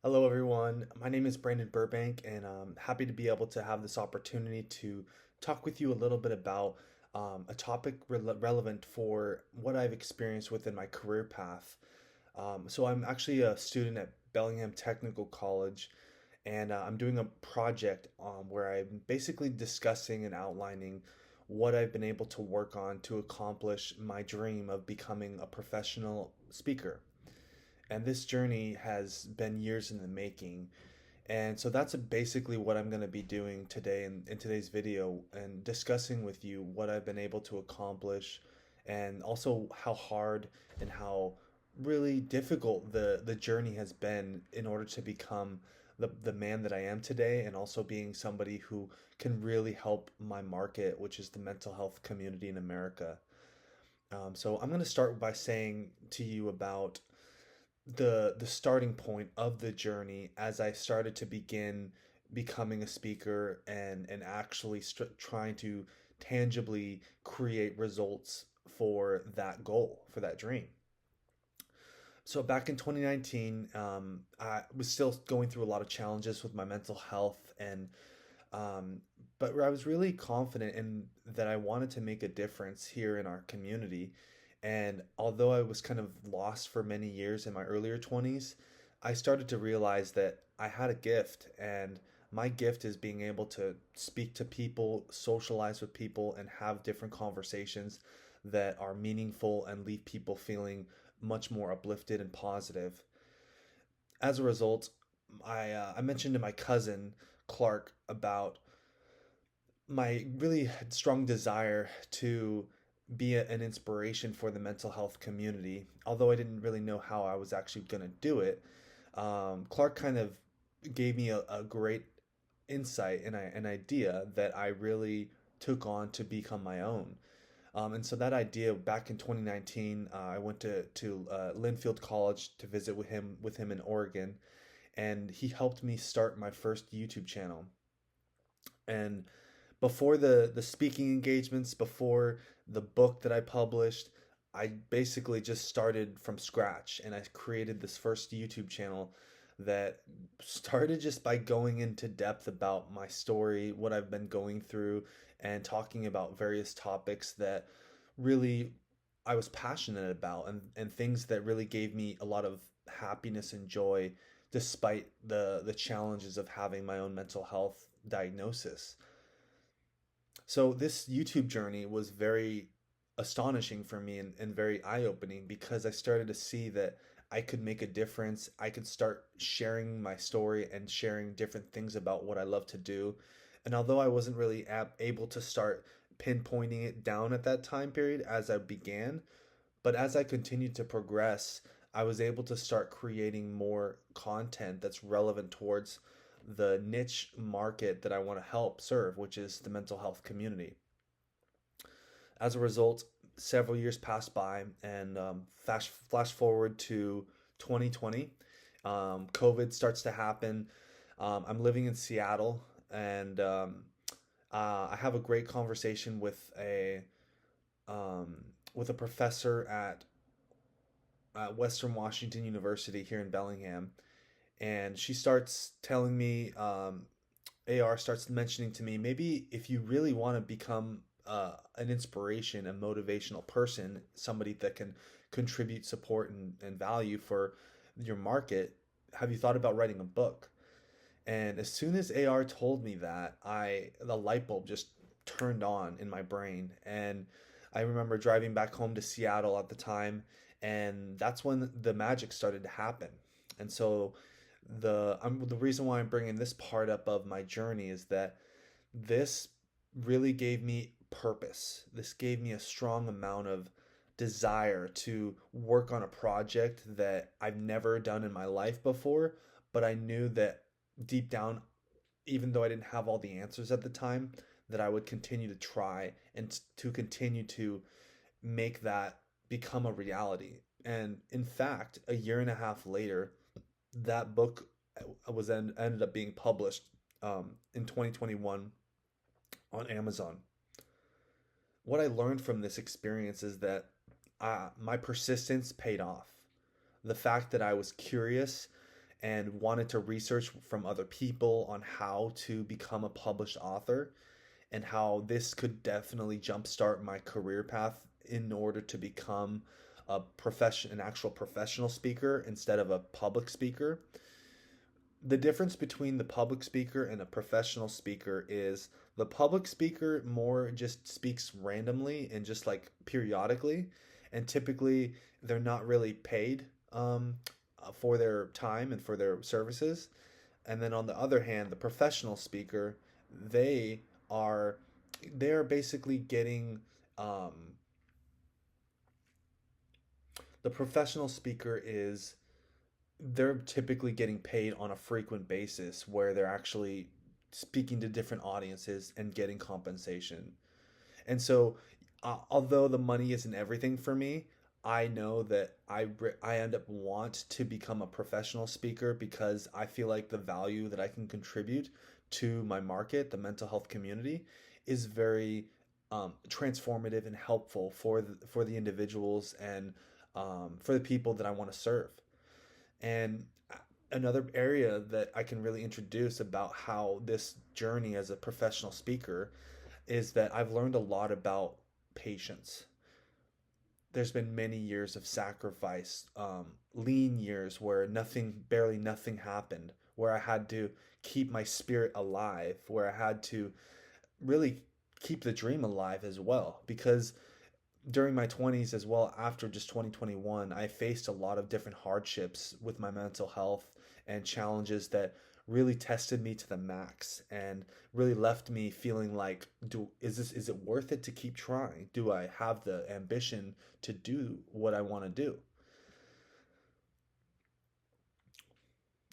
Hello, everyone. My name is Brandon Burbank, and I'm happy to be able to have this opportunity to talk with you a little bit about a topic relevant for what I've experienced within my career path. So, I'm actually a student at Bellingham Technical College, and I'm doing a project where I'm basically discussing and outlining what I've been able to work on to accomplish my dream of becoming a professional speaker. And this journey has been years in the making. And so that's basically what I'm going to be doing today in today's video and discussing with you what I've been able to accomplish and also how hard and how really difficult the journey has been in order to become the man that I am today, and also being somebody who can really help my market, which is the mental health community in America. So I'm going to start by saying to you about the starting point of the journey as I started to begin becoming a speaker and actually trying to tangibly create results for that goal, for that dream. So back in 2019, I was still going through a lot of challenges with my mental health, and um, but I was really confident in that I wanted to make a difference here in our community. And although I was kind of lost for many years in my earlier 20s, I started to realize that I had a gift, and my gift is being able to speak to people, socialize with people, and have different conversations that are meaningful and leave people feeling much more uplifted and positive. As a result, I mentioned to my cousin Clark about my really strong desire to be an inspiration for the mental health community. Although I didn't really know how I was actually going to do it, Clark kind of gave me a great insight and an idea that I really took on to become my own. And so that idea back in 2019, I went to Linfield College to visit with him in Oregon, and he helped me start my first YouTube channel. And before the speaking engagements, before the book that I published, I basically just started from scratch, and I created this first YouTube channel that started just by going into depth about my story, what I've been going through, and talking about various topics that really I was passionate about, and things that really gave me a lot of happiness and joy despite the challenges of having my own mental health diagnosis. So this YouTube journey was very astonishing for me, and very eye-opening, because I started to see that I could make a difference. I could start sharing my story and sharing different things about what I love to do. And although I wasn't really able to start pinpointing it down at that time period as I began, but as I continued to progress, I was able to start creating more content that's relevant towards the niche market that I want to help serve, which is the mental health community. As a result, several years passed by, and flash forward to 2020. COVID starts to happen. I'm living in Seattle, and I have a great conversation um, with a professor at Western Washington University here in Bellingham, and she starts telling me, AR starts mentioning to me, maybe if you really want to become an inspiration, a motivational person, somebody that can contribute support and value for your market, have you thought about writing a book? And as soon as AR told me that, the light bulb just turned on in my brain. And I remember driving back home to Seattle at the time, and that's when the magic started to happen. And so the reason why I'm bringing this part up of my journey is that this really gave me purpose. This gave me a strong amount of desire to work on a project that I've never done in my life before, but I knew that deep down, even though I didn't have all the answers at the time, that I would continue to try and to continue to make that become a reality. And in fact, a year and a half later, that book ended up being published in 2021 on Amazon. What I learned from this experience is that my persistence paid off. The fact that I was curious and wanted to research from other people on how to become a published author and how this could definitely jumpstart my career path in order to become an actual professional speaker instead of a public speaker. The difference between the public speaker and a professional speaker is the public speaker more just speaks randomly and just like periodically, and typically they're not really paid for their time and for their services. And then on the other hand, the professional speaker, they are they're basically getting um, the professional speaker is they're typically getting paid on a frequent basis where they're actually speaking to different audiences and getting compensation. And so, although the money isn't everything for me, I know that I end up want to become a professional speaker because I feel like the value that I can contribute to my market, the mental health community, is very transformative and helpful for the individuals and for the people that I want to serve. And another area that I can really introduce about how this journey as a professional speaker is that I've learned a lot about patience. There's been many years of sacrifice, lean years where barely nothing happened, where I had to keep my spirit alive, where I had to really keep the dream alive as well. Because during my 20s as well, after just 2021, I faced a lot of different hardships with my mental health and challenges that really tested me to the max and really left me feeling like, is it worth it to keep trying? Do I have the ambition to do what I want to do?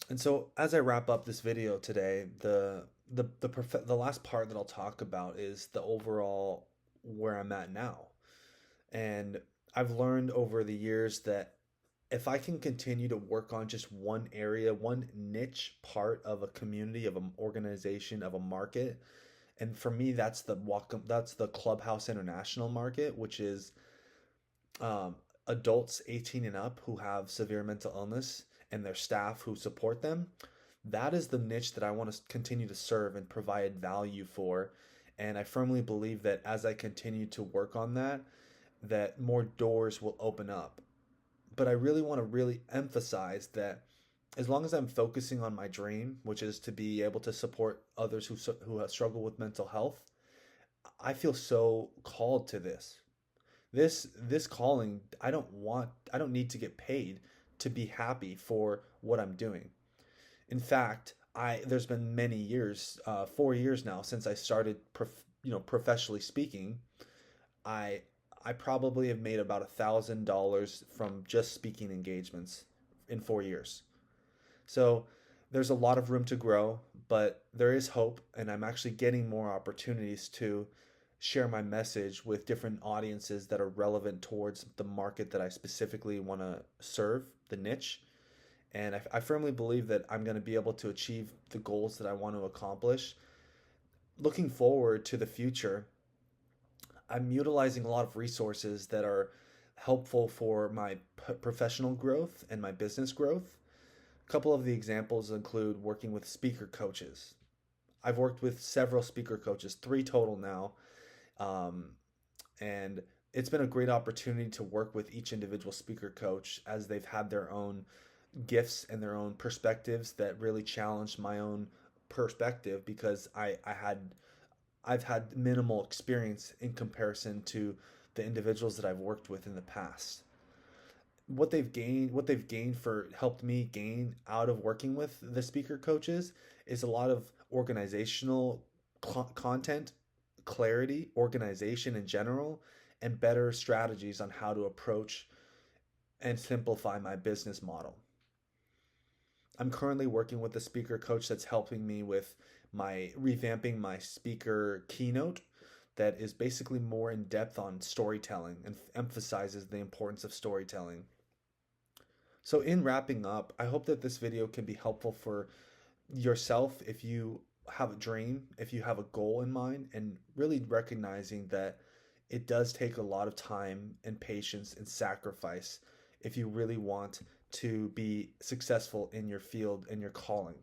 And so as I wrap up this video today, the last part that I'll talk about is the overall where I'm at now. And I've learned over the years that if I can continue to work on just one area, one niche part of a community, of an organization, of a market, and for me, that's the Clubhouse International market, which is um, adults 18 and up who have severe mental illness and their staff who support them. That is the niche that I want to continue to serve and provide value for. And I firmly believe that as I continue to work on that, that more doors will open up. But I really want to really emphasize that as long as I'm focusing on my dream, which is to be able to support others who struggle with mental health, I feel so called to this. This calling, I don't need to get paid to be happy for what I'm doing. In fact, I there's been many years, 4 years now since I started, professionally speaking. I I probably have made about $1,000 from just speaking engagements in 4 years. So there's a lot of room to grow, but there is hope, and I'm actually getting more opportunities to share my message with different audiences that are relevant towards the market that I specifically want to serve, the niche. And I firmly believe that I'm going to be able to achieve the goals that I want to accomplish. Looking forward to the future, I'm utilizing a lot of resources that are helpful for my professional growth and my business growth. A couple of the examples include working with speaker coaches. I've worked with several speaker coaches, three total now, um, and it's been a great opportunity to work with each individual speaker coach as they've had their own gifts and their own perspectives that really challenged my own perspective because I've had minimal experience in comparison to the individuals that I've worked with in the past. What they've gained for helped me gain out of working with the speaker coaches is a lot of organizational content, clarity, organization in general, and better strategies on how to approach and simplify my business model. I'm currently working with a speaker coach that's helping me with my revamping my speaker keynote that is basically more in depth on storytelling and emphasizes the importance of storytelling. So in wrapping up, I hope that this video can be helpful for yourself if you have a dream, if you have a goal in mind, and really recognizing that it does take a lot of time and patience and sacrifice if you really want to be successful in your field and your calling.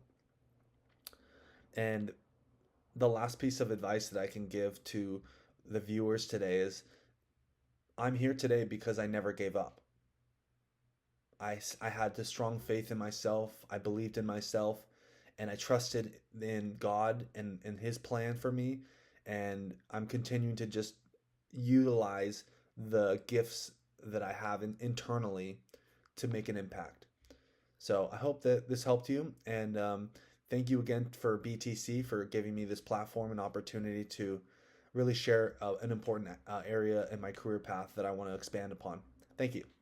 And the last piece of advice that I can give to the viewers today is I'm here today because I never gave up. I had this strong faith in myself. I believed in myself, and I trusted in God and His plan for me. And I'm continuing to just utilize the gifts that I have internally to make an impact. So I hope that this helped you. And thank you again for BTC for giving me this platform and opportunity to really share an important area in my career path that I want to expand upon. Thank you.